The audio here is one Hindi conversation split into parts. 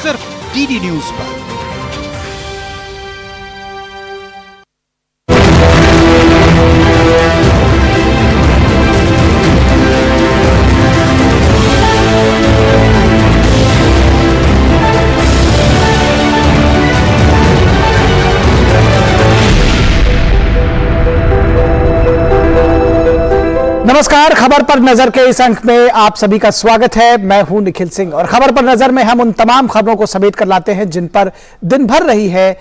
सिर्फ डीडी न्यूज पर। नमस्कार, खबर पर नजर के इस अंक में आप सभी का स्वागत है। मैं हूं निखिल सिंह और खबर पर नजर में हम उन तमाम खबरों को समेट कर लाते हैं जिन पर दिन भर रही है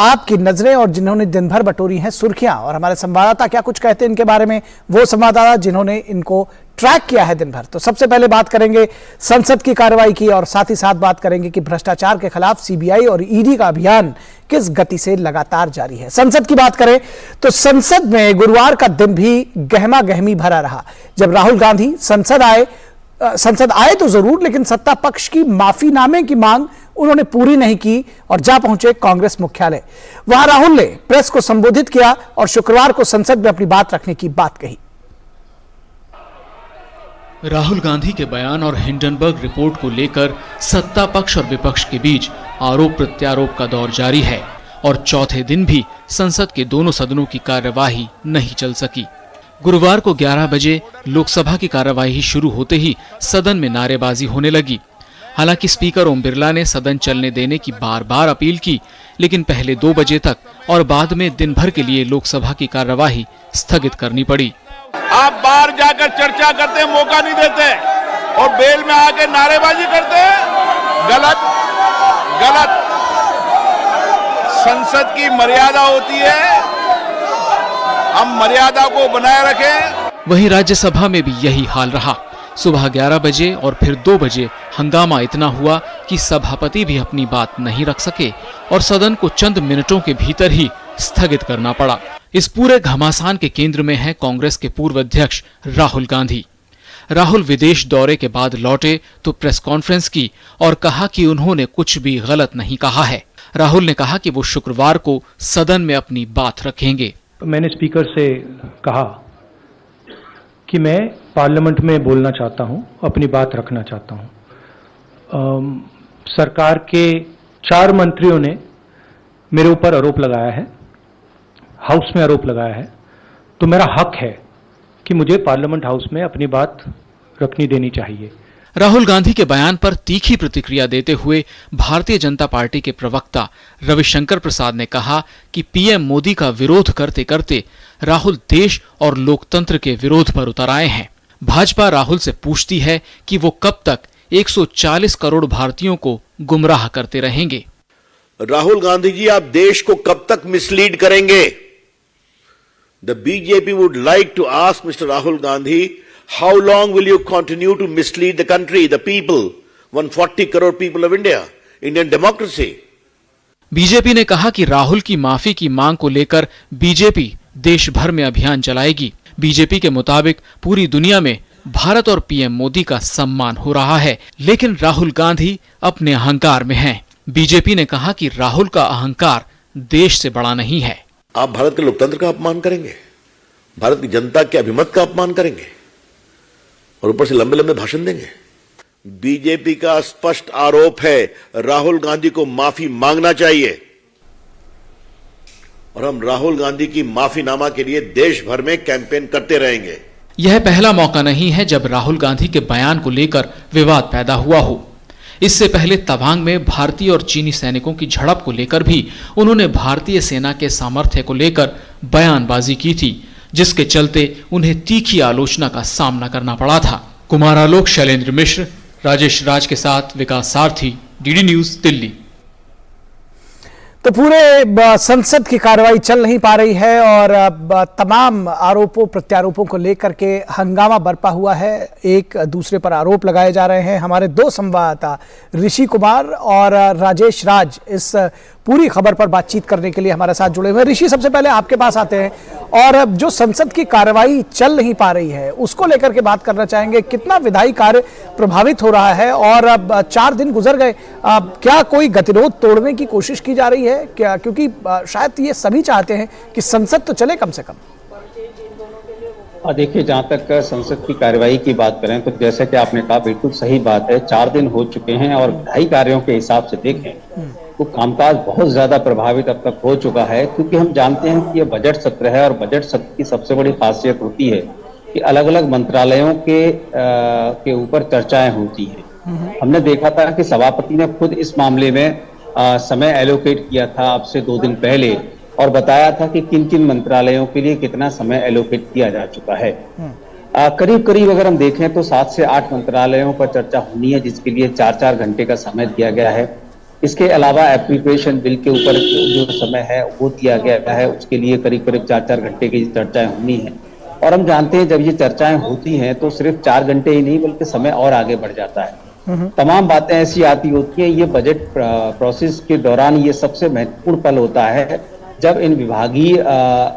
आपकी नजरें और जिन्होंने दिन भर बटोरी हैं सुर्खियां। और हमारे संवाददाता क्या कुछ कहते हैं इनके बारे में, वो संवाददाता जिन्होंने इनको ट्रैक किया है दिन भर। तो सबसे पहले बात करेंगे संसद की कार्रवाई की और साथ ही साथ बात करेंगे कि भ्रष्टाचार के खिलाफ सीबीआई और ईडी का अभियान किस गति से लगातार जारी है। संसद की बात करें तो संसद में गुरुवार का दिन भी गहमा गहमी भरा रहा जब राहुल गांधी संसद आए तो जरूर, लेकिन सत्ता पक्ष की माफीनामे की मांग उन्होंने पूरी नहीं की और जा पहुंचे कांग्रेस मुख्यालय। वहां राहुल ने प्रेस को संबोधित किया और शुक्रवार को संसद में अपनी बात रखने की बात कही। राहुल गांधी के बयान और हिंडनबर्ग रिपोर्ट को लेकर सत्ता पक्ष और विपक्ष के बीच आरोप प्रत्यारोप का दौर जारी है और चौथे दिन भी संसद के दोनों सदनों की कार्यवाही नहीं चल सकी। गुरुवार को 11 बजे लोकसभा की कार्यवाही शुरू होते ही सदन में नारेबाजी होने लगी। हालांकि स्पीकर ओम बिरला ने सदन चलने देने की बार बार अपील की, लेकिन पहले 2 बजे तक और बाद में दिन भर के लिए लोकसभा की कार्यवाही स्थगित करनी पड़ी। आप बाहर जाकर चर्चा करते हैं, मौका नहीं देते और बेल में आके नारेबाजी करते हैं। गलत गलत। संसद की मर्यादा होती है, हम मर्यादा को बनाए रखें। वहीं राज्यसभा में भी यही हाल रहा। सुबह 11 बजे और फिर 2 बजे हंगामा इतना हुआ कि सभापति भी अपनी बात नहीं रख सके और सदन को चंद मिनटों के भीतर ही स्थगित करना पड़ा। इस पूरे घमासान के केंद्र में है कांग्रेस के पूर्व अध्यक्ष राहुल गांधी। राहुल विदेश दौरे के बाद लौटे तो प्रेस कॉन्फ्रेंस की और कहा कि उन्होंने कुछ भी गलत नहीं कहा है। राहुल ने कहा कि वो शुक्रवार को सदन में अपनी बात रखेंगे। मैंने स्पीकर से कहा कि मैं पार्लियामेंट में बोलना चाहता हूं, अपनी बात रखना चाहता हूं। सरकार के 4 मंत्रियों ने मेरे ऊपर आरोप लगाया है, हाउस में आरोप लगाया है, तो मेरा हक है कि मुझे पार्लियामेंट हाउस में अपनी बात रखनी देनी चाहिए। राहुल गांधी के बयान पर तीखी प्रतिक्रिया देते हुए भारतीय जनता पार्टी के प्रवक्ता रविशंकर प्रसाद ने कहा कि पीएम मोदी का विरोध करते करते राहुल देश और लोकतंत्र के विरोध पर उतर आए हैं। भाजपा राहुल से पूछती है कि वो कब तक 140 करोड़ भारतीयों को गुमराह करते रहेंगे। राहुल गांधी जी, आप देश को कब तक मिसलीड करेंगे? The BJP would like to ask Mr. Rahul Gandhi, how long will you continue to mislead the country, the people, 140 crore people of India, Indian democracy? BJP ने कहा कि राहुल की माफी की मांग को लेकर बीजेपी देश भर में अभियान चलाएगी। बीजेपी के मुताबिक पूरी दुनिया में भारत और पीएम मोदी का सम्मान हो रहा है, लेकिन राहुल गांधी अपने अहंकार में हैं। बीजेपी ने कहा कि राहुल का अहंकार देश से बड़ा नहीं है। आप भारत के लोकतंत्र का अपमान करेंगे, भारत की जनता के अभिमत का अपमान करेंगे और ऊपर से लंबे लंबे भाषण देंगे। बीजेपी का स्पष्ट आरोप है, राहुल गांधी को माफी मांगना चाहिए और हम राहुल गांधी की माफीनामा के लिए देश भर में कैंपेन करते रहेंगे। यह पहला मौका नहीं है जब राहुल गांधी के बयान को लेकर विवाद पैदा हुआ हो। इससे पहले तवांग में भारतीय और चीनी सैनिकों की झड़प को लेकर भी उन्होंने भारतीय सेना के सामर्थ्य को लेकर बयानबाजी की थी, जिसके चलते उन्हें तीखी आलोचना का सामना करना पड़ा था। कुमार आलोक, शैलेंद्र मिश्र, राजेश राज के साथ विकास सारथी, डीडी न्यूज, दिल्ली। तो पूरे संसद की कार्रवाई चल नहीं पा रही है और तमाम आरोपों प्रत्यारोपों को लेकर के हंगामा बरपा हुआ है। एक दूसरे पर आरोप लगाए जा रहे हैं। हमारे 2 संवाददाता ऋषि कुमार और राजेश राज इस पूरी खबर पर बातचीत करने के लिए हमारे साथ जुड़े हुए हैं। ऋषि, सबसे पहले आपके पास आते हैं और जो संसद की कार्रवाई चल नहीं पा रही है उसको लेकर के बात करना चाहेंगे। कितना विधायी कार्य प्रभावित हो रहा है और 4 दिन गुजर गए, क्या कोई गतिरोध तोड़ने की कोशिश की जा रही है क्या? क्योंकि शायद ये सभी चाहते हैं कि संसद तो चले कम से कम। और देखिए, जहां तक संसद की कार्यवाही की बात करें तो जैसे कि आपने कहा, बिल्कुल सही बात है। 4 दिन हो चुके हैं और ढाई कार्यों के हिसाब से देखें तो कामकाज बहुत ज्यादा प्रभावित अब तक हो चुका है, क्योंकि हम जानते हैं कि ये बजट सत्र है और बजट सत्र की सबसे बड़ी खासियत होती है कि अलग अलग मंत्रालयों के ऊपर चर्चाएं होती हैं। हमने देखा था कि सभापति ने खुद इस मामले में समय एलोकेट किया था अब से 2 दिन पहले और बताया था कि किन किन मंत्रालयों के लिए कितना समय एलोकेट किया जा चुका है। करीब करीब अगर हम देखें तो 7 से 8 मंत्रालयों पर चर्चा होनी है, जिसके लिए 4-4 घंटे का समय दिया गया है। इसके अलावा एप्लीकेशन बिल के ऊपर जो समय है वो दिया गया है, उसके लिए करीब करीब 4-4 घंटे की चर्चाएं होनी है। और हम जानते हैं जब ये चर्चाएं होती हैं तो सिर्फ 4 घंटे ही नहीं बल्कि समय और आगे बढ़ जाता है। तमाम बातें ऐसी आती होती हैं। ये बजट प्रोसेस के दौरान ये सबसे महत्वपूर्ण पल होता है जब इन विभागीय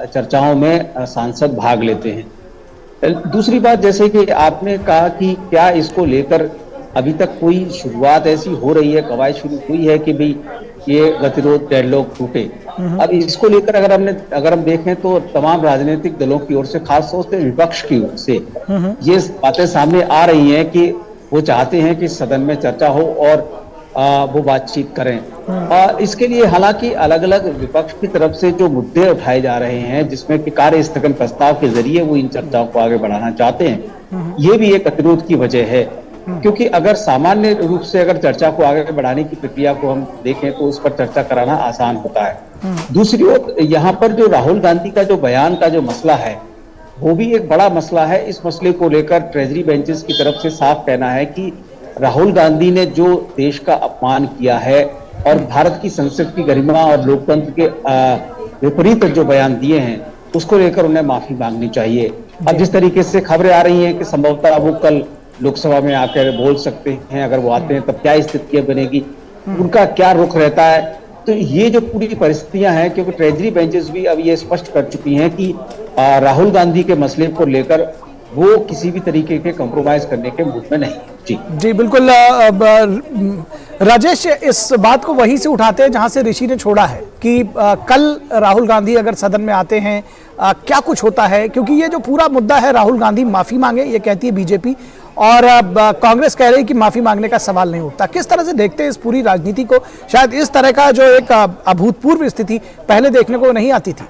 चर्चाओं में सांसद भाग लेते हैं। दूसरी बात, जैसे कि आपने कहा कि क्या इसको लेकर अभी तक कोई शुरुआत ऐसी हो रही है, कवायद शुरू हुई है कि भाई ये गतिरोध डेडलॉक टूटे। अब इसको लेकर अगर हम देखें तो तमाम राजनीतिक दलों की ओर से, खास तौर से विपक्ष की ओर से ये बातें सामने आ रही हैं कि वो चाहते हैं कि सदन में चर्चा हो और वो बातचीत करें। इसके लिए हालांकि अलग अलग विपक्ष की तरफ से जो मुद्दे उठाए जा रहे हैं, जिसमें कि कार्य स्थगन प्रस्ताव के जरिए वो इन चर्चाओं को आगे बढ़ाना चाहते हैं, ये भी एक गतिरोध की वजह है। क्योंकि अगर सामान्य रूप से अगर चर्चा को आगे बढ़ाने की प्रक्रिया को हम देखें तो उस पर चर्चा कराना आसान होता है। दूसरी ओर यहाँ पर जो राहुल गांधी का जो बयान का जो मसला है वो भी एक बड़ा मसला है। इस मसले को लेकर ट्रेजरी बेंचेस की तरफ से साफ कहना है कि राहुल गांधी ने जो देश का अपमान किया है और भारत की संसद की गरिमा और लोकतंत्र के विपरीत जो बयान दिए हैं उसको लेकर उन्हें माफी मांगनी चाहिए। अब जिस तरीके से खबरें आ रही हैं कि संभवतः वो कल लोकसभा में आकर बोल सकते हैं, अगर वो आते हैं तब क्या स्थिति बनेगी, उनका क्या रुख रहता है, तो ये जो पूरी परिस्थितियां हैं, क्योंकि ट्रेजरी बेंचेस भी अब ये स्पष्ट कर चुकी हैं कि राहुल गांधी के मसले को लेकर वो किसी भी तरीके के कॉम्प्रोमाइज करने के मूड में नहीं। जी बिल्कुल। राजेश, इस बात को वहीं से उठाते हैं जहां से ऋषि ने छोड़ा है कि कल राहुल गांधी अगर सदन में आते हैं क्या कुछ होता है, क्योंकि ये जो पूरा मुद्दा है राहुल गांधी माफी मांगे ये कहती है बीजेपी और कांग्रेस कह रही है कि माफी मांगने का सवाल नहीं उठता। किस तरह से देखते हैं इस पूरी राजनीति को? शायद इस तरह का जो एक अभूतपूर्व स्थिति पहले देखने को नहीं आती थी।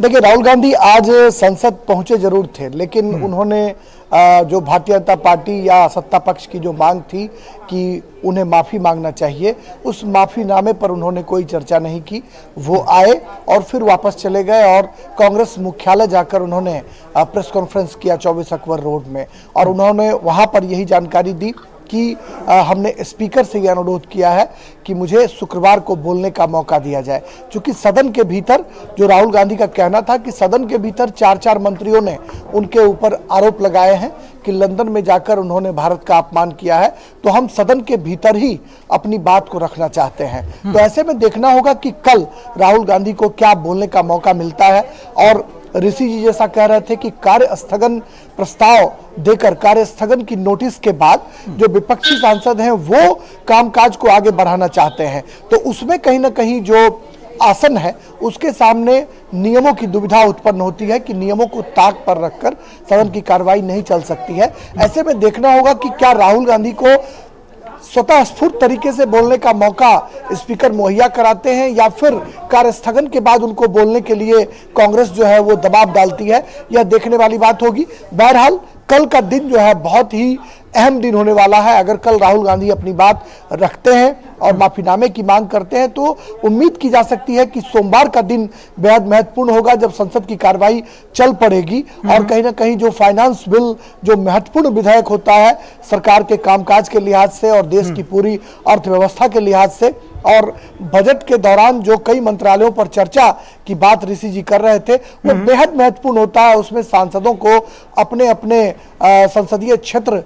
देखिए, राहुल गांधी आज संसद पहुंचे जरूर थे, लेकिन उन्होंने जो भारतीय जनता पार्टी या सत्ता पक्ष की जो मांग थी कि उन्हें माफ़ी मांगना चाहिए, उस माफ़ीनामे पर उन्होंने कोई चर्चा नहीं की। वो आए और फिर वापस चले गए और कांग्रेस मुख्यालय जाकर उन्होंने प्रेस कॉन्फ्रेंस किया 24 अकबर रोड में, और उन्होंने वहाँ पर यही जानकारी दी कि हमने स्पीकर से यह अनुरोध किया है कि मुझे शुक्रवार को बोलने का मौका दिया जाए। क्योंकि सदन के भीतर जो राहुल गांधी का कहना था कि सदन के भीतर 4-4 मंत्रियों ने उनके ऊपर आरोप लगाए हैं कि लंदन में जाकर उन्होंने भारत का अपमान किया है, तो हम सदन के भीतर ही अपनी बात को रखना चाहते हैं। तो ऐसे में देखना होगा कि कल राहुल गांधी को क्या बोलने का मौका मिलता है। और ऋषि जी जैसा कह रहे थे कि कार्य स्थगन प्रस्ताव देकर, कार्य स्थगन की नोटिस के बाद जो विपक्षी सांसद हैं वो कामकाज को आगे बढ़ाना चाहते हैं, तो उसमें कहीं ना कहीं जो आसन है उसके सामने नियमों की दुविधा उत्पन्न होती है कि नियमों को ताक पर रखकर सदन की कार्रवाई नहीं चल सकती है। ऐसे में देखना होगा कि क्या राहुल गांधी को स्वतः स्फूर्त तरीके से बोलने का मौका स्पीकर मुहैया कराते हैं या फिर कार्यस्थगन के बाद उनको बोलने के लिए कांग्रेस जो है वो दबाव डालती है, यह देखने वाली बात होगी। बहरहाल कल का दिन जो है बहुत ही अहम दिन होने वाला है। अगर कल राहुल गांधी अपनी बात रखते हैं और माफीनामे की मांग करते हैं तो उम्मीद की जा सकती है कि सोमवार का दिन बेहद महत्वपूर्ण होगा, जब संसद की कार्रवाई चल पड़ेगी और कहीं ना कहीं जो फाइनेंस बिल जो महत्वपूर्ण विधेयक होता है सरकार के कामकाज के लिहाज से और देश की पूरी अर्थव्यवस्था के लिहाज से, और बजट के दौरान जो कई मंत्रालयों पर चर्चा की बात ऋषि जी कर रहे थे वो बेहद महत्वपूर्ण होता है। उसमें सांसदों को अपने अपने संसदीय क्षेत्र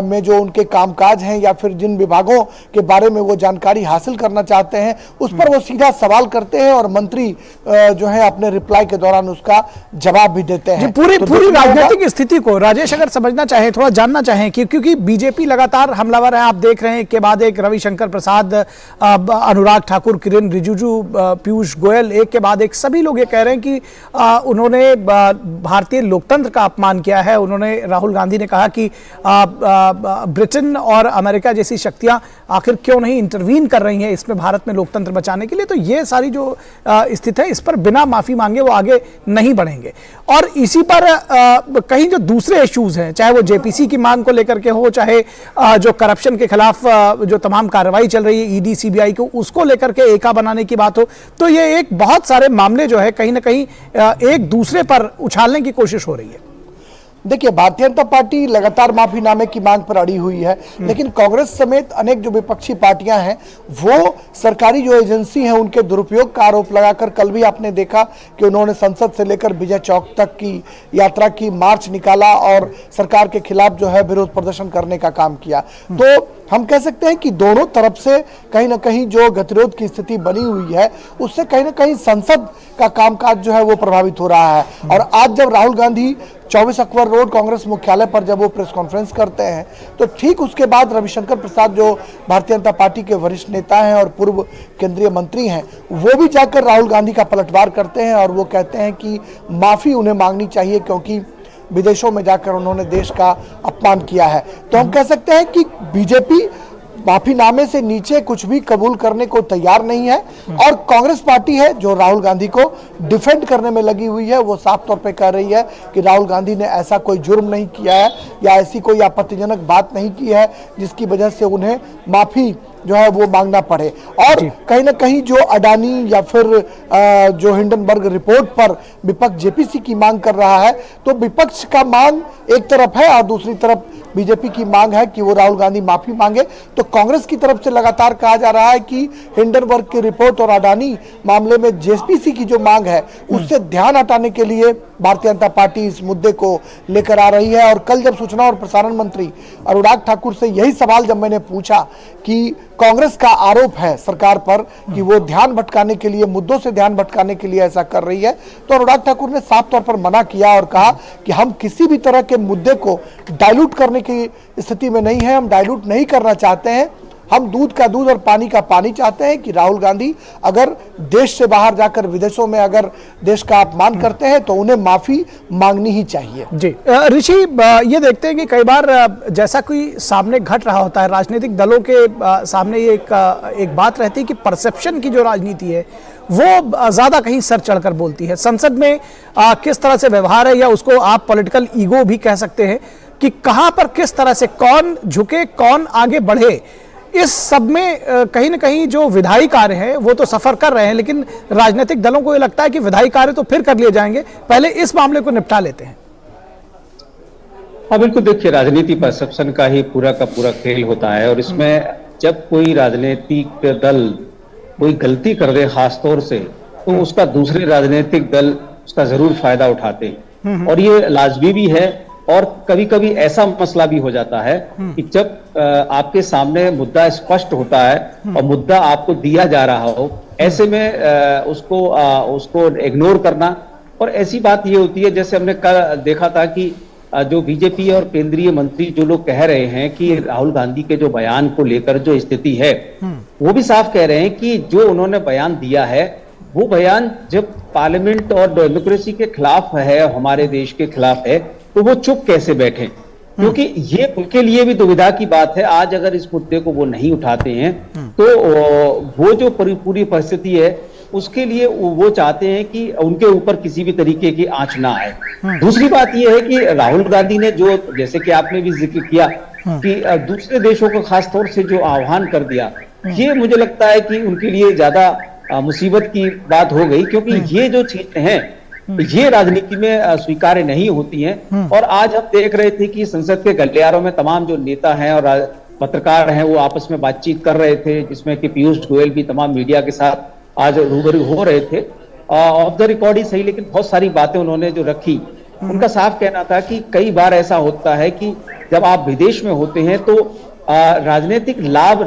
में जो उनके कामकाज हैं या फिर जिन विभागों के बारे में वो जानकारी जानकारी हासिल करना चाहते हैं उस पर वो सीधा सवाल करते हैं और मंत्री जो है अपने रिप्लाई के दौरान उसका जवाब भी देते हैं। पूरी राजनीतिक स्थिति को राजेश अगर समझना चाहें, थोड़ा जानना चाहें कि क्योंकि बीजेपी लगातार हमलावर है, आप देख रहे हैं एक के बाद एक रविशंकर प्रसाद, अनुराग ठाकुर, किरेन रिजिजू, पीयूष गोयल, एक के बाद एक सभी लोग ये कह रहे हैं कि उन्होंने भारतीय लोकतंत्र का अपमान किया है। उन्होंने, राहुल गांधी ने कहा कि ब्रिटेन और अमेरिका जैसी शक्तियां आखिर क्यों नहीं इंटरवीन कर रही हैं इसमें भारत में लोकतंत्र बचाने के लिए। तो ये सारी जो स्थिति है, इस पर बिना माफी मांगे वो आगे नहीं बढ़ेंगे। और इसी पर कहीं जो दूसरे इश्यूज हैं, चाहे वो जेपीसी की मांग को लेकर के हो, चाहे जो करप्शन के खिलाफ जो तमाम कार्रवाई चल रही है ईडी सीबीआई को, उसको लेकर के एका बनाने की बात हो, तो ये एक बहुत सारे मामले जो है कहीं ना कहीं एक दूसरे पर उछालने की कोशिश हो रही है। देखिए, भारतीय जनता पार्टी लगातार माफीनामे की मांग पर अड़ी हुई है, लेकिन कांग्रेस समेत अनेक जो विपक्षी पार्टियां हैं वो सरकारी जो एजेंसी हैं उनके दुरुपयोग का आरोप लगाकर, कल भी आपने देखा कि उन्होंने संसद से लेकर विजय चौक तक की यात्रा की, मार्च निकाला और सरकार के खिलाफ जो है विरोध प्रदर्शन करने का काम किया। तो हम कह सकते हैं कि दोनों तरफ से कहीं ना कहीं जो गतिरोध की स्थिति बनी हुई है उससे कहीं ना कहीं संसद का कामकाज जो है वो प्रभावित हो रहा है। और आज जब राहुल गांधी 24 अकबर रोड कांग्रेस मुख्यालय पर जब वो प्रेस कॉन्फ्रेंस करते हैं तो ठीक उसके बाद रविशंकर प्रसाद जो भारतीय जनता पार्टी के वरिष्ठ नेता हैं और पूर्व केंद्रीय मंत्री हैं, वो भी जाकर राहुल गांधी का पलटवार करते हैं और वो कहते हैं कि माफी उन्हें मांगनी चाहिए क्योंकि विदेशों में जाकर उन्होंने देश का अपमान किया है। तो हम कह सकते हैं कि बीजेपी माफीनामे से नीचे कुछ भी कबूल करने को तैयार नहीं है और कांग्रेस पार्टी है जो राहुल गांधी को डिफेंड करने में लगी हुई है। वो साफ तौर पे कह रही है कि राहुल गांधी ने ऐसा कोई जुर्म नहीं किया है या ऐसी कोई आपत्तिजनक बात नहीं की है जिसकी वजह से उन्हें माफी जो है वो मांगना पड़े। और कहीं ना कहीं जो अडानी या फिर जो हिंडनबर्ग रिपोर्ट पर विपक्ष जेपीसी की मांग कर रहा है, तो विपक्ष का मांग एक तरफ है और दूसरी तरफ बीजेपी की मांग है कि वो राहुल गांधी माफी मांगे। तो कांग्रेस की तरफ से लगातार कहा जा रहा है कि हिंडनबर्ग की रिपोर्ट और अडानी मामले में जेपीसी की जो मांग है उससे ध्यान हटाने के लिए भारतीय जनता पार्टी इस मुद्दे को लेकर आ रही है। और कल जब सूचना और प्रसारण मंत्री अनुराग ठाकुर से यही सवाल जब मैंने पूछा कि कांग्रेस का आरोप है सरकार पर कि वो ध्यान भटकाने के लिए, मुद्दों से ध्यान भटकाने के लिए ऐसा कर रही है, तो अनुराग ठाकुर ने साफ तौर पर मना किया और कहा कि हम किसी भी तरह के मुद्दे को डाइल्यूट करने की स्थिति में नहीं है, हम डाइल्यूट नहीं करना चाहते हैं। हम दूध का दूध और पानी का पानी चाहते हैं कि राहुल गांधी अगर देश से बाहर जाकर विदेशों में अगर देश का अपमान करते हैं तो उन्हें माफी मांगनी ही चाहिए। जी ऋषि, ये देखते हैं कि कई बार जैसा कोई सामने घट रहा होता है, राजनीतिक दलों के सामने ये एक बात रहती है कि परसेप्शन की जो राजनीति है वो ज्यादा कहीं सर चढ़कर बोलती है। संसद में किस तरह से व्यवहार है, या उसको आप पॉलिटिकल ईगो भी कह सकते हैं, कि कहां पर किस तरह से कौन झुके कौन आगे बढ़े, इस सब में कहीं ना कहीं जो विधायी कार्य है वो तो सफर कर रहे हैं, लेकिन राजनीतिक दलों को ये लगता है कि विधायी कार्य तो फिर कर लिए जाएंगे, पहले इस मामले को निपटा लेते हैं। हाँ बिल्कुल, देखिए राजनीति परसेप्शन का ही पूरा का पूरा खेल होता है और इसमें जब कोई राजनीतिक दल कोई गलती कर दे खास तौर से, तो उसका दूसरे राजनीतिक दल उसका जरूर फायदा उठाते हैं और ये लाजमी भी है। और कभी कभी ऐसा मसला भी हो जाता है कि जब आपके सामने मुद्दा स्पष्ट होता है और मुद्दा आपको दिया जा रहा हो, ऐसे में उसको इग्नोर करना। और ऐसी बात ये होती है, जैसे हमने कल देखा था कि जो बीजेपी और केंद्रीय मंत्री जो लोग कह रहे हैं कि राहुल गांधी के जो बयान को लेकर जो स्थिति है, वो भी साफ कह रहे हैं कि जो उन्होंने बयान दिया है वो बयान जब पार्लियामेंट और डेमोक्रेसी के खिलाफ है, हमारे देश के खिलाफ है, तो वो चुप कैसे बैठे, क्योंकि ये उनके लिए भी दुविधा की बात है। आज अगर इस मुद्दे को वो नहीं उठाते हैं तो वो जो पूरी परिस्थिति है उसके लिए वो चाहते हैं कि उनके ऊपर किसी भी तरीके की आंच ना आए। दूसरी बात ये है कि राहुल गांधी ने जो, जैसे कि आपने भी जिक्र किया कि दूसरे देशों को खास तौर से जो आह्वान कर दिया, ये मुझे लगता है कि उनके लिए ज्यादा मुसीबत की बात हो गई, क्योंकि ये जो चीजें हैं ये राजनीति में स्वीकार्य नहीं होती हैं। और आज हम देख रहे थे कि संसद के गलियारों में तमाम जो नेता हैं और पत्रकार हैं वो आपस में बातचीत कर रहे थे, जिसमें कि पीयूष गोयल भी तमाम मीडिया के साथ आज रूबरू हो रहे थे। ऑफ द रिकॉर्ड ही सही, लेकिन बहुत सारी बातें उन्होंने जो रखी, उनका साफ कहना था कि कई बार ऐसा होता है कि जब आप विदेश में होते हैं तो राजनीतिक लाभ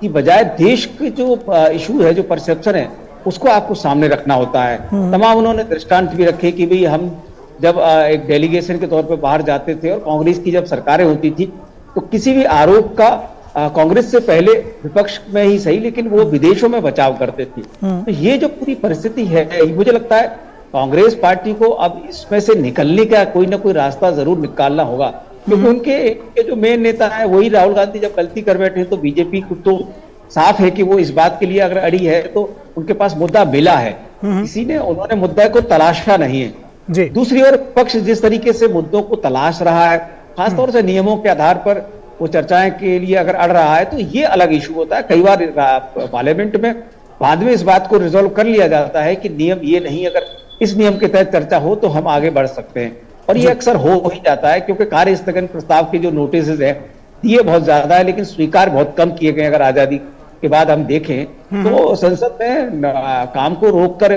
की बजाय देश के जो इशू है, जो परसेप्शन है, उसको आपको सामने रखना होता है। तमाम उन्होंने दृष्टांत भी रखे कि भाई हम जब एक डेलीगेशन के तौर पे बाहर जाते थे और कांग्रेस की जब सरकारें होती थी तो किसी भी आरोप का कांग्रेस से पहले विपक्ष में ही सही, लेकिन वो विदेशों में बचाव करते थे। तो ये जो पूरी परिस्थिति है, मुझे लगता है कांग्रेस पार्टी को अब इसमें से निकलने का कोई ना कोई रास्ता जरूर निकालना होगा, क्योंकि उनके जो मेन नेता है वही राहुल गांधी जब गलती कर बैठे तो बीजेपी को तो साफ है कि वो इस बात के लिए अगर अड़ी है तो उनके पास मुद्दा मिला है, उन्होंने मुद्दा को तलाशा नहीं है। दूसरी ओर पक्ष जिस तरीके से मुद्दों को तलाश रहा है, खासतौर से नियमों के आधार पर वो चर्चाएं के लिए अगर अड़ रहा है, तो ये अलग इशू होता है। कई बार पार्लियामेंट में बाद में इस बात को रिजोल्व कर लिया जाता है कि नियम ये नहीं, अगर इस नियम के तहत चर्चा हो तो हम आगे बढ़ सकते हैं, और ये अक्सर हो ही जाता है, क्योंकि कार्य स्थगन प्रस्ताव के जो नोटिस है दिए बहुत ज्यादा है, लेकिन स्वीकार बहुत कम किए गए। अगर आजादी के बाद हम देखें तो संसद में काम को रोककर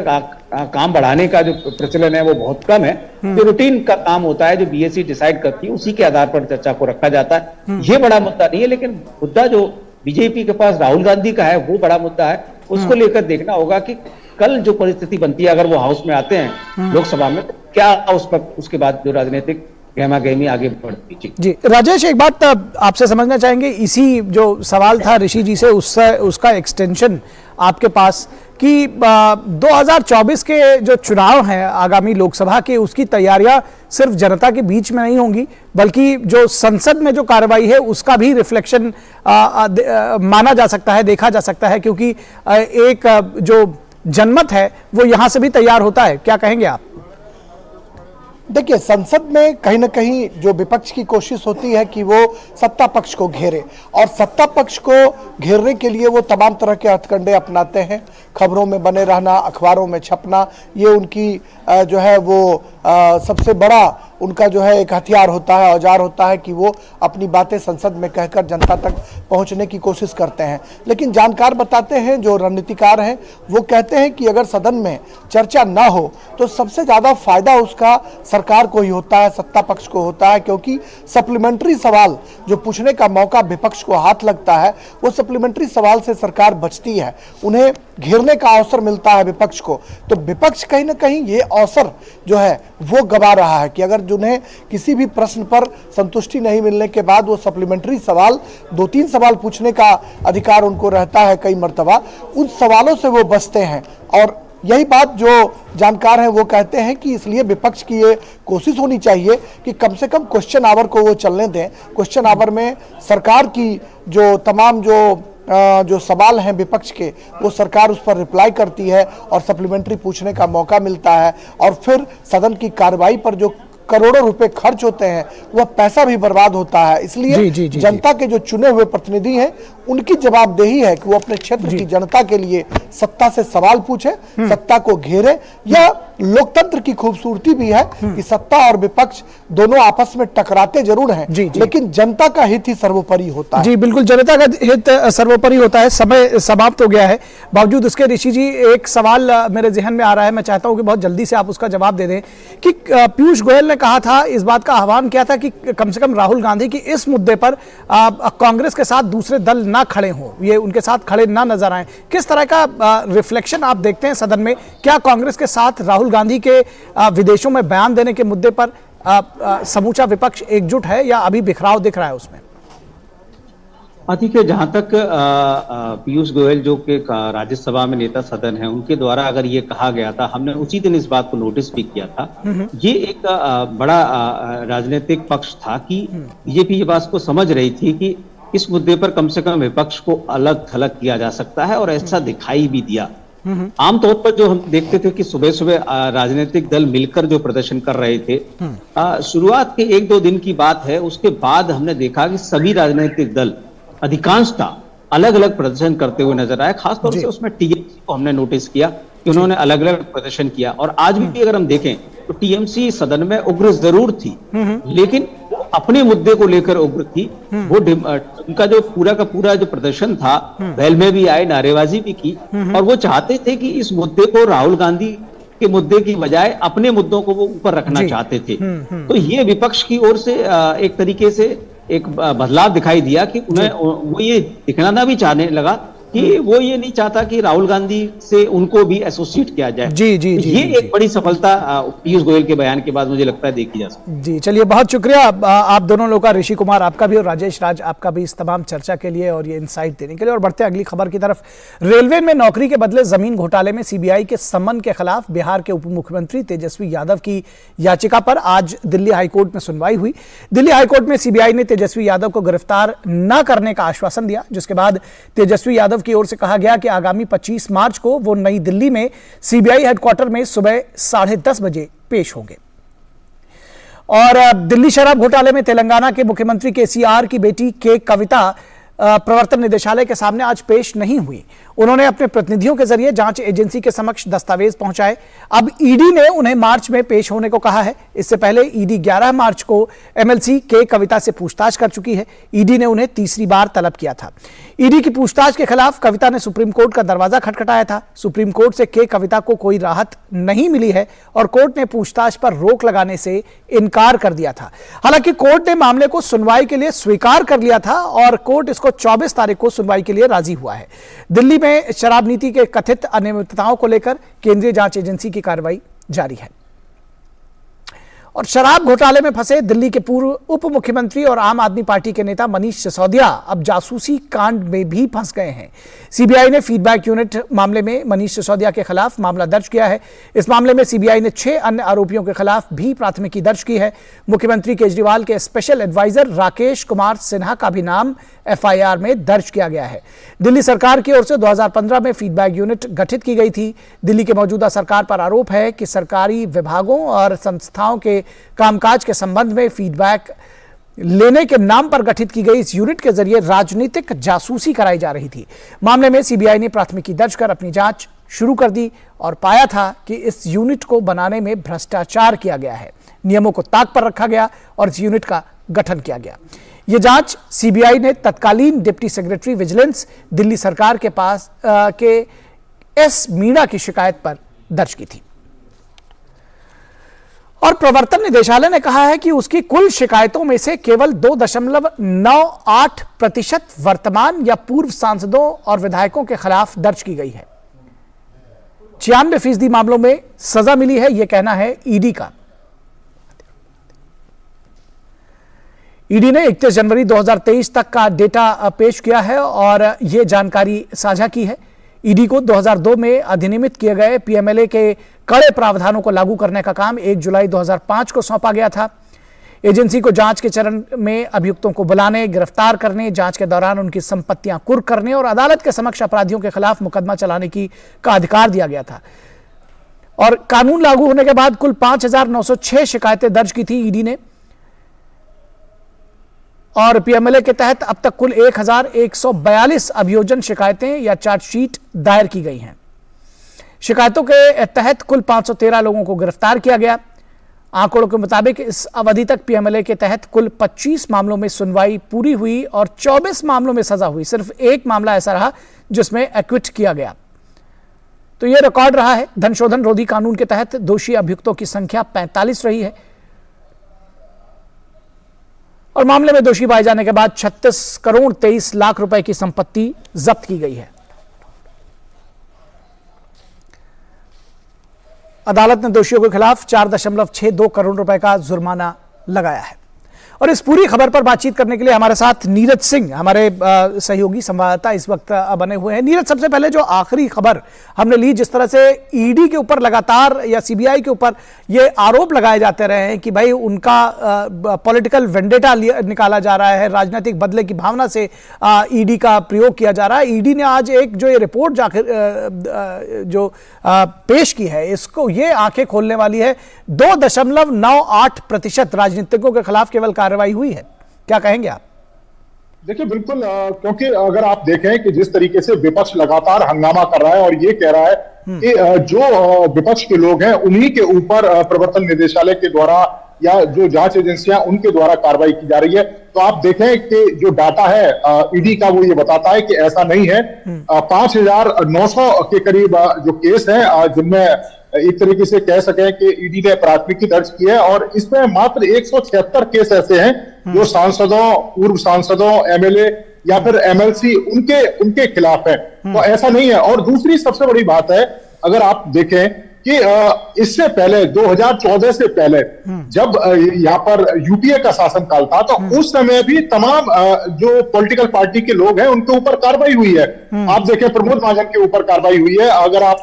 काम बढ़ाने का जो प्रचलन है वो बहुत कम है। जो रूटीन का काम होता है, जो बीएससी डिसाइड करती है, उसी के आधार पर चर्चा को रखा जाता है। ये बड़ा मुद्दा नहीं है, लेकिन मुद्दा जो बीजेपी के पास राहुल गांधी का है वो बड़ा मुद्दा है। उसको लेकर देखना होगा कि कल जो परिस्थिति बनती है, अगर वो हाउस में आते हैं लोकसभा में, तो क्या उस पर उसके बाद जो राजनीतिक गहमा गहमी आगे बढ़ती। जी राजेश, एक बात आपसे समझना चाहेंगे, इसी जो सवाल था ऋषि जी से उसका एक्सटेंशन आपके पास कि 2024 के जो चुनाव हैं आगामी लोकसभा के, उसकी तैयारियां सिर्फ जनता के बीच में नहीं होंगी, बल्कि जो संसद में जो कार्रवाई है उसका भी रिफ्लेक्शन माना जा सकता है, देखा जा सकता है, क्योंकि एक जो जनमत है वो यहां से भी तैयार होता है। क्या कहेंगे आप? देखिए, संसद में कहीं ना कहीं जो विपक्ष की कोशिश होती है कि वो सत्ता पक्ष को घेरे, और सत्ता पक्ष को घेरने के लिए वो तमाम तरह के हथकंडे अपनाते हैं। खबरों में बने रहना, अखबारों में छपना, ये उनकी जो है वो सबसे बड़ा उनका जो है एक हथियार होता है, औजार होता है कि वो अपनी बातें संसद में कहकर जनता तक पहुंचने की कोशिश करते हैं। लेकिन जानकार बताते हैं, जो रणनीतिकार हैं, वो कहते हैं कि अगर सदन में चर्चा ना हो तो सबसे ज़्यादा फायदा उसका सरकार को ही होता है, सत्ता पक्ष को होता है, क्योंकि सप्लीमेंट्री सवाल जो पूछने का मौका विपक्ष को हाथ लगता है, वो सप्लीमेंट्री सवाल से सरकार बचती है, उन्हें घेरने का अवसर मिलता है विपक्ष को। तो विपक्ष कहीं ना कहीं ये अवसर जो है वो गवा रहा है कि अगर उन्हें किसी भी प्रश्न पर संतुष्टि नहीं मिलने के बाद वो सप्लीमेंट्री सवाल, 2-3 सवाल पूछने का अधिकार उनको रहता है कई मर्तबा, उन सवालों से वो बचते हैं। और यही बात जो जानकार हैं वो कहते हैं कि इसलिए विपक्ष की ये कोशिश होनी चाहिए कि कम से कम क्वेश्चन आवर को वो चलने दें। क्वेश्चन आवर में सरकार की जो तमाम जो सवाल हैं विपक्ष के, वो सरकार उस पर रिप्लाई करती है और सप्लीमेंट्री पूछने का मौका मिलता है, और फिर सदन की कार्रवाई पर जो करोड़ों रुपए खर्च होते हैं वह पैसा भी बर्बाद होता है। इसलिए जनता के जो चुने हुए प्रतिनिधि हैं उनकी जवाबदेही है कि वो अपने क्षेत्र की जनता के लिए सत्ता से सवाल पूछे, सत्ता को घेरे। या लोकतंत्र की खूबसूरती भी है कि सत्ता और विपक्ष दोनों आपस में टकराते जरूर हैं, लेकिन जनता का हित ही सर्वोपरि होता है। जी बिल्कुल, जनता का हित सर्वोपरि होता है। समय समाप्त हो गया है, बावजूद उसके ऋषि जी एक सवाल मेरे जहन में आ रहा है, मैं चाहता हूं कि बहुत जल्दी से आप उसका जवाब दे दें कि पीयूष गोयल ने कहा था, इस बात का आह्वान किया था कि कम से कम राहुल गांधी की इस मुद्दे पर कांग्रेस के साथ दूसरे दल ना खड़े हों, ये उनके साथ खड़े ना नजर आए। किस तरह का रिफ्लेक्शन आप देखते हैं सदन में? क्या कांग्रेस के साथ राहुल गांधी के विदेशों में बयान देने के मुद्दे पर समूचा विपक्ष एकजुट है, या अभी बिखराव दिख रहा है उसमें? देखिए, जहां तक पीयूष गोयल जो कि राज्यसभा में नेता सदन है, उनके द्वारा अगर ये कहा गया था, हमने उसी दिन इस बात को नोटिस भी किया था, ये एक बड़ा राजनीतिक पक्ष था कि बीजेपी ये बात को समझ रही थी कि इस मुद्दे पर कम से कम विपक्ष को अलग थलग किया जा सकता है, और ऐसा दिखाई भी दिया। आमतौर पर जो हम देखते थे कि सुबह सुबह राजनीतिक दल मिलकर जो प्रदर्शन कर रहे थे, शुरुआत के 1-2 दिन की बात है, उसके बाद हमने देखा कि सभी राजनीतिक दल अधिकांशतः अलग अलग प्रदर्शन करते हुए नजर आए। खासतौर से उसमें टीएमसी को हमने नोटिस किया कि उन्होंने अलग अलग प्रदर्शन किया, और आज भी अगर हम देखें तो टीएमसी सदन में उग्र जरूर थी, लेकिन वो अपने मुद्दे को लेकर उग्र थी। वो उनका जो पूरा का पूरा जो प्रदर्शन था, बैल में भी आए, नारेबाजी भी की, और वो चाहते थे कि इस मुद्दे को राहुल गांधी के मुद्दे की बजाय अपने मुद्दों को वो ऊपर रखना चाहते थे। तो ये विपक्ष की ओर से एक तरीके से एक बदलाव दिखाई दिया कि उन्हें वो ये दिखाना भी चाहने लगा कि वो ये नहीं चाहता कि राहुल गांधी से उनको भी एसोसिएट किया जाए। जी जी तो जी ये जी, एक बड़ी सफलता पीयूष गोयल के बयान के बाद मुझे लगता है देखी जा सकती है। जी चलिए, बहुत शुक्रिया आप दोनों लोगों का, ऋषि कुमार आपका भी और राजेश राज आपका भी, इस तमाम चर्चा के लिए और ये इनसाइट देने के लिए। और बढ़ते अगली खबर की तरफ। रेलवे में नौकरी के बदले जमीन घोटाले में सीबीआई के सम्मन के खिलाफ बिहार के उप मुख्यमंत्री तेजस्वी यादव की याचिका पर आज दिल्ली हाईकोर्ट में सुनवाई हुई। दिल्ली हाईकोर्ट में सीबीआई ने तेजस्वी यादव को गिरफ्तार न करने का आश्वासन दिया, जिसके बाद तेजस्वी यादव की ओर से कहा गया कि आगामी 25 मार्च को वो नई दिल्ली में सीबीआई हेडक्वार्टर में सुबह 10:30 बजे पेश होंगे। और दिल्ली शराब घोटाले में तेलंगाना के मुख्यमंत्री केसीआर की बेटी के कविता प्रवर्तन निदेशालय के सामने आज पेश नहीं हुई। उन्होंने अपने प्रतिनिधियों के जरिए जांच एजेंसी के समक्ष दस्तावेज पहुंचाए। अब ईडी ने उन्हें मार्च में पेश होने को कहा है। इससे पहले ईडी 11 मार्च को एमएलसी के कविता से पूछताछ कर चुकी है। ईडी ने उन्हें तीसरी बार तलब किया था। ईडी की पूछताछ के खिलाफ कविता ने सुप्रीम कोर्ट का दरवाजा खटखटाया था। सुप्रीम कोर्ट से के कविता को कोई राहत नहीं मिली है और कोर्ट ने पूछताछ पर रोक लगाने से इनकार कर दिया था। हालांकि कोर्ट ने मामले को सुनवाई के लिए स्वीकार कर लिया था और कोर्ट इसको 24 तारीख को सुनवाई के लिए राजी हुआ है। दिल्ली में शराब नीति के कथित अनियमितताओं को लेकर केंद्रीय जांच एजेंसी की कार्रवाई जारी है। और शराब घोटाले में फंसे दिल्ली के पूर्व उप मुख्यमंत्री और आम आदमी पार्टी के नेता मनीष सिसोदिया अब जासूसी कांड में भी फंस गए हैं। सीबीआई ने फीडबैक यूनिट मामले में मनीष सिसोदिया के खिलाफ मामला दर्ज किया है। इस मामले में सीबीआई ने 6 अन्य आरोपियों के खिलाफ भी प्राथमिकी दर्ज की है। मुख्यमंत्री केजरीवाल के स्पेशल एडवाइजर राकेश कुमार सिन्हा का भी नाम एफआईआर में दर्ज किया गया है। दिल्ली सरकार की ओर से 2015 में फीडबैक यूनिट गठित की गई थी। दिल्ली की मौजूदा सरकार पर आरोप है कि सरकारी विभागों और संस्थाओं के कामकाज के संबंध में फीडबैक लेने के नाम पर गठित की गई इस यूनिट के जरिए राजनीतिक जासूसी कराई जा रही थी। मामले में सीबीआई ने प्राथमिकी दर्ज कर अपनी जांच शुरू कर दी और पाया था कि इस यूनिट को बनाने में भ्रष्टाचार किया गया है, नियमों को ताक पर रखा गया और इस यूनिट का गठन किया गया। यह जांच सीबीआई ने तत्कालीन डिप्टी सेक्रेटरी विजिलेंस दिल्ली सरकार के पास के एस मीणा की शिकायत पर दर्ज की थी। और प्रवर्तन निदेशालय ने कहा है कि उसकी कुल शिकायतों में से केवल 2.98% वर्तमान या पूर्व सांसदों और विधायकों के खिलाफ दर्ज की गई है। 96% मामलों में सजा मिली है, यह कहना है ईडी का। ईडी ने 31 जनवरी 2023 तक का डेटा पेश किया है और यह जानकारी साझा की है। ईडी को 2002 में अधिनियमित किए गए पीएमएलए के कड़े प्रावधानों को लागू करने का काम 1 जुलाई 2005 को सौंपा गया था। एजेंसी को जांच के चरण में अभियुक्तों को बुलाने, गिरफ्तार करने, जांच के दौरान उनकी संपत्तियां कुर्क करने और अदालत के समक्ष अपराधियों के खिलाफ मुकदमा चलाने का अधिकार दिया गया था। और कानून लागू होने के बाद कुल 5,906 शिकायतें दर्ज की थी ईडी ने और पीएमएलए के तहत अब तक कुल 1,142 अभियोजन शिकायतें या चार्जशीट दायर की गई हैं। शिकायतों के तहत कुल 513 लोगों को गिरफ्तार किया गया। आंकड़ों के मुताबिक इस अवधि तक पीएमएलए के तहत कुल 25 मामलों में सुनवाई पूरी हुई और 24 मामलों में सजा हुई। सिर्फ एक मामला ऐसा रहा जिसमें एक्विट किया गया। तो यह रिकॉर्ड रहा है। धन शोधन रोधी कानून के तहत दोषी अभियुक्तों की संख्या 45 रही है और मामले में दोषी पाए जाने के बाद 36 करोड़ 23 लाख रुपए की संपत्ति जब्त की गई है। अदालत ने दोषियों के खिलाफ 4.62 करोड़ रुपए का जुर्माना लगाया है। और इस पूरी खबर पर बातचीत करने के लिए हमारे साथ नीरज सिंह, हमारे सहयोगी संवाददाता इस वक्त बने हुए हैं। नीरज, सबसे पहले जो आखिरी खबर हमने ली, जिस तरह से ईडी के ऊपर लगातार या सीबीआई के ऊपर ये आरोप लगाए जाते रहे हैं कि भाई उनका पॉलिटिकल वेंडेटा निकाला जा रहा है, राजनीतिक बदले की भावना से ईडी का प्रयोग किया जा रहा है। ईडी ने आज एक जो ये रिपोर्ट जो पेश की है, इसको ये आंखें खोलने वाली है। 2.98% राजनीतिकों के खिलाफ केवल कार्रवाई हुई है। क्या कहेंगे आप? देखिए, बिल्कुल, क्योंकि अगर आप देखें कि जिस तरीके से विपक्ष लगातार हंगामा कर रहा है और ये कह रहा है कि जो विपक्ष के लोग हैं उन्हीं के ऊपर प्रवर्तन निदेशालय के द्वारा या जो जांच एजेंसियां उनके द्वारा कार्रवाई की जा रही है, तो आप देखें कि जो डाटा है ईडी का वो ये बताता है कि ऐसा नहीं है। 5,900 के करीब जो केस हैं जिनमें एक तरीके से कह सकें कि ईडी ने प्राथमिकी दर्ज की है और इसमें मात्र 176 केस ऐसे हैं जो सांसदों, पूर्व सांसदों, एमएलए या फिर एमएलसी उनके खिलाफ है। तो ऐसा नहीं है। और दूसरी सबसे बड़ी बात है, अगर आप देखें कि इससे पहले 2014 से पहले जब यहाँ पर यूपीए का शासनकाल था तो उस समय भी तमाम जो पॉलिटिकल पार्टी के लोग हैं उनके ऊपर कार्रवाई हुई है। आप देखें प्रमोद महाजन के ऊपर कार्रवाई हुई है। अगर आप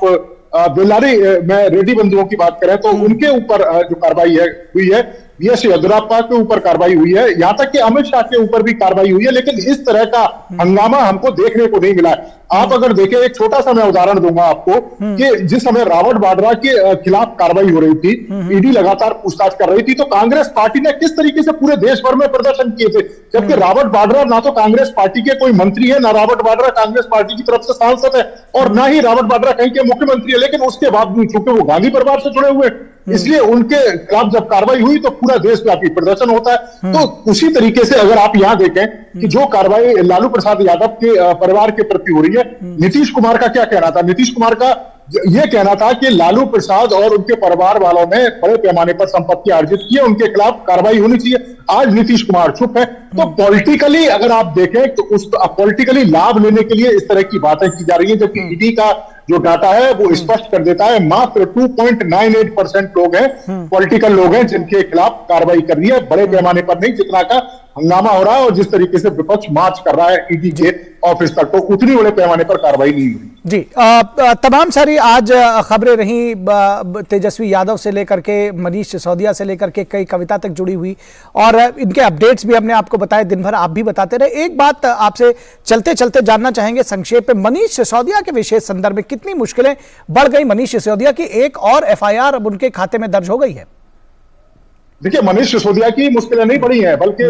बेल्लारी में रेड्डी बंधुओं की बात करें तो उनके ऊपर जो कार्रवाई हुई है, बीएस येदियुरप्पा के ऊपर कार्रवाई हुई है, यहां तक कि अमित शाह के ऊपर भी कार्रवाई हुई है। लेकिन इस तरह का हंगामा हमको देखने को नहीं मिला है। आप अगर देखें, एक छोटा सा मैं उदाहरण दूंगा आपको कि जिस समय राबर्ट वाड्रा के खिलाफ कार्रवाई हो रही थी, ईडी लगातार पूछताछ कर रही थी, तो कांग्रेस पार्टी ने किस तरीके से पूरे देश भर में प्रदर्शन किए थे, जबकि राबर्ट वाड्रा ना तो कांग्रेस पार्टी के कोई मंत्री है, ना राबर्ट वाड्रा कांग्रेस पार्टी की तरफ से सांसद है और ना ही राबर्ट वाड्रा कहीं के मुख्यमंत्री है। लेकिन उसके बावजूद चूंकि वो गांधी परिवार से जुड़े हुए, इसलिए उनके खिलाफ जब कार्रवाई हुई तो पूरा देशव्यापी प्रदर्शन होता है। तो उसी तरीके से अगर आप यहां देखें कि जो कार्रवाई लालू प्रसाद यादव के परिवार के प्रति हो रही है, नीतीश कुमार का क्या कहना था? नीतीश कुमार का यह कहना था कि लालू प्रसाद और उनके परिवार वालों ने बड़े पैमाने पर संपत्ति अर्जित की है, उनके खिलाफ कार्रवाई होनी चाहिए। आज नीतीश कुमार चुप है। तो पॉलिटिकली अगर आप देखें तो उस पॉलिटिकली लाभ लेने के लिए इस तरह की बातें की जा रही है, जबकि ईडी का जो डाटा है वो स्पष्ट कर देता है मात्र 2.98% लोग हैं, पॉलिटिकल लोग हैं जिनके खिलाफ कार्रवाई कर रही है। बड़े पैमाने पर नहीं, जितना का हंगामा हो रहा है और जिस तरीके से विपक्ष मार्च कर रहा है ईडी के ऑफिस तक, तो उतनी बड़े पैमाने पर कार्रवाई नहीं हुई। जी, तमाम सारी आज खबरें रही, तेजस्वी यादव से लेकर के मनीष सिसोदिया से लेकर के कई कविता तक जुड़ी हुई, और इनके अपडेट्स भी हमने आपको बताए, दिन भर आप भी बताते रहे। एक बात आपसे चलते चलते जानना चाहेंगे संक्षेप में, मनीष सिसोदिया के विशेष संदर्भ में कितनी मुश्किलें बढ़ गई मनीष सिसोदिया की? एक और एफआईआर अब उनके खाते में दर्ज हो गई है। देखिए, मनीष सिसोदिया की मुश्किलें नहीं बढ़ी हैं, बल्कि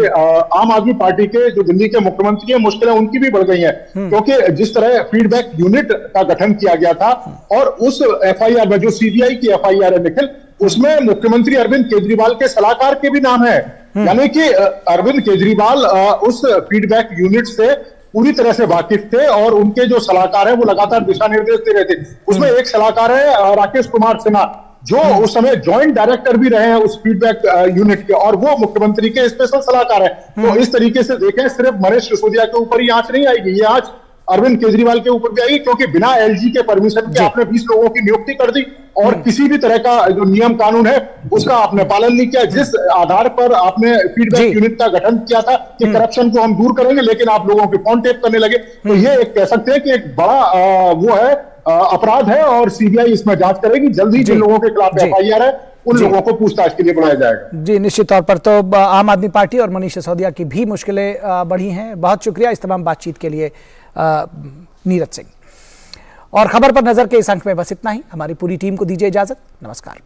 आम आदमी पार्टी के जो दिल्ली के मुख्यमंत्री हैं, मुश्किलें उनकी भी बढ़ गई हैं। क्योंकि जिस तरह फीडबैक यूनिट का गठन किया गया था और उस एफआईआर में जो सीबीआई की एफआईआर है निखिल, उसमें मुख्यमंत्री अरविंद केजरीवाल के सलाहकार के भी नाम है। यानी कि अरविंद केजरीवाल उस फीडबैक यूनिट से पूरी तरह से वाकिफ थे और उनके जो सलाहकार हैं वो लगातार दिशा निर्देश दे रहे थे। उसमें एक सलाहकार है राकेश कुमार सिन्हा, जो उस समय जॉइंट डायरेक्टर भी रहे हैं उस फीडबैक यूनिट के, और वो मुख्यमंत्री के स्पेशल सलाहकार हैं। तो इस तरीके से देखें, सिर्फ मनीष सिसोदिया के ऊपर ही आंच नहीं आएगी, ये आंच अरविंद केजरीवाल के ऊपर भी आएगी, क्योंकि बिना एलजी के परमिशन के आपने 20 लोगों की नियुक्ति कर दी और किसी भी तरह का जो नियम कानून है उसका आपने पालन नहीं किया। जिस आधार पर आपने फीडबैक यूनिट का गठन किया था कि करप्शन को हम दूर करेंगे, लेकिन आप लोगों के फोन टेप करने लगे, तो ये एक कह सकते हैं कि एक बड़ा वो है अपराध है और सीबीआई इसमें जांच करेगी। जल्दी जिन लोगों के खिलाफ एफआईआर है उन लोगों को पूछताछ के लिए बुलाया जाएगा। जी, निश्चित तौर पर तो आम आदमी पार्टी और मनीष सिसोदिया की भी मुश्किलें बढ़ी हैं। बहुत शुक्रिया इस तमाम बातचीत के लिए नीरज सिंह। और खबर पर नजर के इस अंक में बस इतना ही। हमारी पूरी टीम को दीजिए इजाजत। नमस्कार।